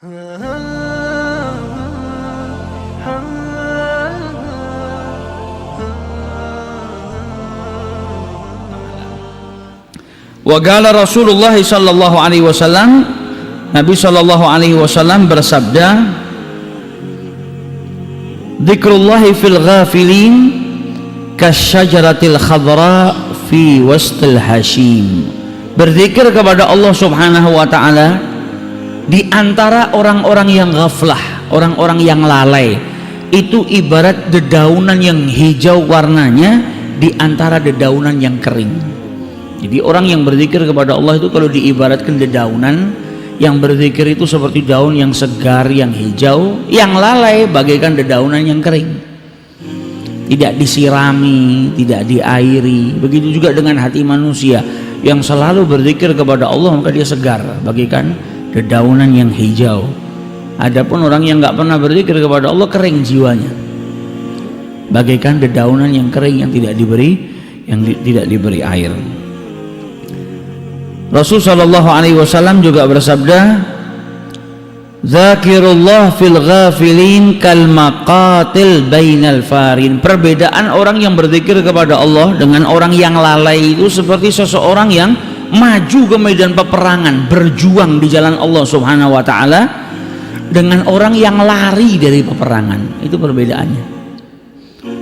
Wa qala Rasulullah sallallahu alaihi wasallam, Nabi sallallahu alaihi wasallam bersabda, "Dzikrullahi fil ghafilin kasyajaratil khadra fi wastil hashim." Berzikir kepada Allah Subhanahu wa taala di antara orang-orang yang ghaflah, orang-orang yang lalai, itu ibarat dedaunan yang hijau warnanya di antara dedaunan yang kering. Jadi orang yang berzikir kepada Allah itu kalau diibaratkan dedaunan, yang berzikir itu seperti daun yang segar, yang hijau, yang lalai bagaikan dedaunan yang kering, tidak disirami, tidak diairi. Begitu juga dengan hati manusia yang selalu berzikir kepada Allah, maka dia segar bagaikan dedaunan yang hijau. Adapun orang yang nggak pernah berzikir kepada Allah, kering jiwanya, bagaikan dedaunan yang kering yang tidak diberi air. Rasul sallallahu alaihi wasallam juga bersabda, "Dzakirullah fil ghafilin kal maqatil bainal farin." Perbedaan orang yang berzikir kepada Allah dengan orang yang lalai itu seperti seseorang yang maju ke medan peperangan, berjuang di jalan Allah Subhanahu wa taala, dengan orang yang lari dari peperangan. Itu perbedaannya.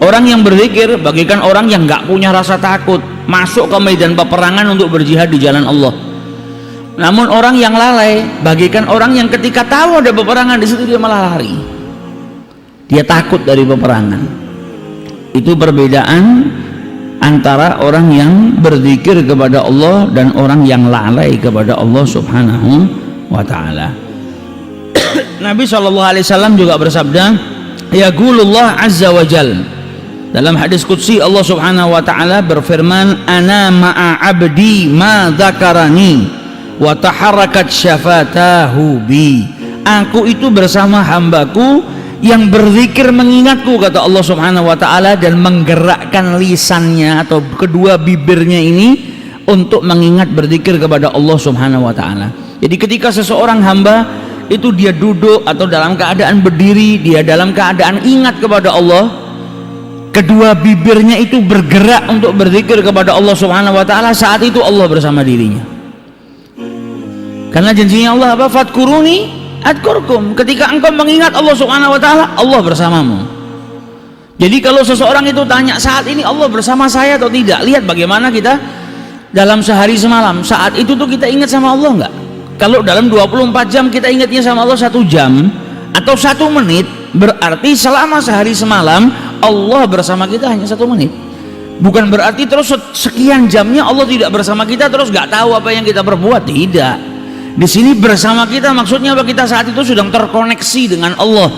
Orang yang berzikir bagaikan orang yang nggak punya rasa takut, masuk ke medan peperangan untuk berjihad di jalan Allah. Namun orang yang lalai bagaikan orang yang ketika tahu ada peperangan di situ dia malah lari. Dia takut dari peperangan. Itu perbedaan antara orang yang berzikir kepada Allah dan orang yang lalai kepada Allah Subhanahu wa taala. Nabi SAW juga bersabda, "Yaqulullah azza wa jalla." Dalam hadis qudsi Allah Subhanahu wa taala berfirman, "Ana ma'a 'abdi ma dzakarani wa taharakat syafatahu bi." Aku itu bersama hambaku yang berzikir mengingatku, kata Allah Subhanahu wa taala, dan menggerakkan lisannya atau kedua bibirnya ini untuk mengingat berzikir kepada Allah Subhanahu wa taala. Jadi ketika seseorang hamba itu dia duduk atau dalam keadaan berdiri, dia dalam keadaan ingat kepada Allah, kedua bibirnya itu bergerak untuk berzikir kepada Allah Subhanahu wa taala, saat itu Allah bersama dirinya. Karena janjinya Allah apa? Fadkuruni adkurkum. Ketika engkau mengingat Allah Subhanahu wa taala, Allah bersamamu. Jadi kalau seseorang itu tanya, saat ini Allah bersama saya atau tidak? Lihat bagaimana kita dalam sehari semalam, saat itu tuh kita ingat sama Allah enggak? Kalau dalam 24 jam kita ingatnya sama Allah 1 jam atau 1 menit, berarti selama sehari semalam Allah bersama kita hanya 1 menit. Bukan berarti terus sekian jamnya Allah tidak bersama kita, terus nggak tahu apa yang kita perbuat. Tidak. Di sini bersama kita maksudnya bahwa kita saat itu sedang terkoneksi dengan Allah,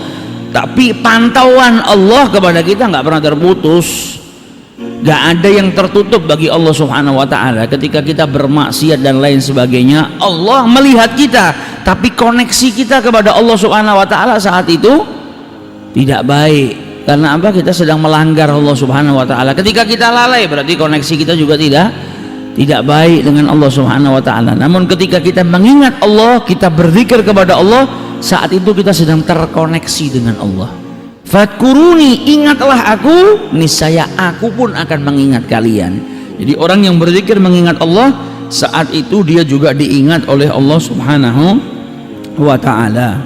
tapi pantauan Allah kepada kita nggak pernah terputus. Nggak ada yang tertutup bagi Allah Subhanahu wa taala. Ketika kita bermaksiat dan lain sebagainya, Allah melihat kita, tapi koneksi kita kepada Allah Subhanahu wa taala saat itu tidak baik. Karena apa? Kita sedang melanggar Allah Subhanahu wa taala. Ketika kita lalai berarti koneksi kita juga tidak baik dengan Allah Subhanahu wa taala. Namun ketika kita mengingat Allah, kita berzikir kepada Allah, saat itu kita sedang terkoneksi dengan Allah. Fadkuruni, ingatlah aku, niscaya aku pun akan mengingat kalian. Jadi orang yang berzikir mengingat Allah, saat itu dia juga diingat oleh Allah Subhanahu wa taala.